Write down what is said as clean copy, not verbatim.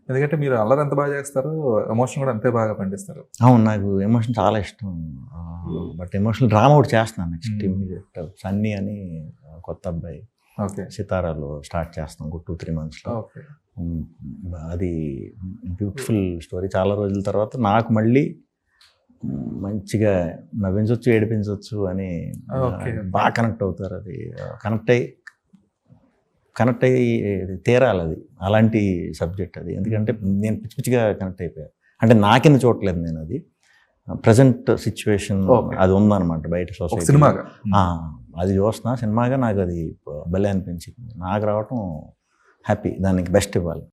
ఎందుకంటే మీరు అల్లరి ఎంత బాగా చేస్తారో ఎమోషన్ కూడా అంతే బాగా పండిస్తారు. అవును, నాకు ఎమోషన్ చాలా ఇష్టం. బట్ ఎమోషనల్ డ్రామా ఒకటి చేస్తున్నాను నెక్స్ట్ ఇమీడియట్. సన్నీ అని కొత్త అబ్బాయి ఓకే. సితారాలో స్టార్ట్ చేస్తాం 2-3 monthsలో. ఓకే. అది బ్యూటిఫుల్ స్టోరీ. చాలా రోజుల తర్వాత నాకు మళ్ళీ మంచిగా నవ్వించవచ్చు, ఏడిపించవచ్చు అని ఓకే. బాగా కనెక్ట్ అవుతారు. అది కనెక్ట్ అయ్యి తీరాలి. అది అలాంటి సబ్జెక్ట్ అది. ఎందుకంటే నేను పిచ్చి పిచ్చిగా కనెక్ట్ అయిపోయాను. అంటే నాకింద చూడట్లేదు నేను, అది ప్రజెంట్ సిచ్యువేషన్ Okay. అది ఉందన్నమాట బయట ఒక సొసైటీ. సినిమాగా. అది చూస్తున్నా సినిమాగా, నాకు అది భలే అనిపించింది. నాకు రావటం హ్యాపీ, దానికి బెస్ట్ ఇవ్వాలి.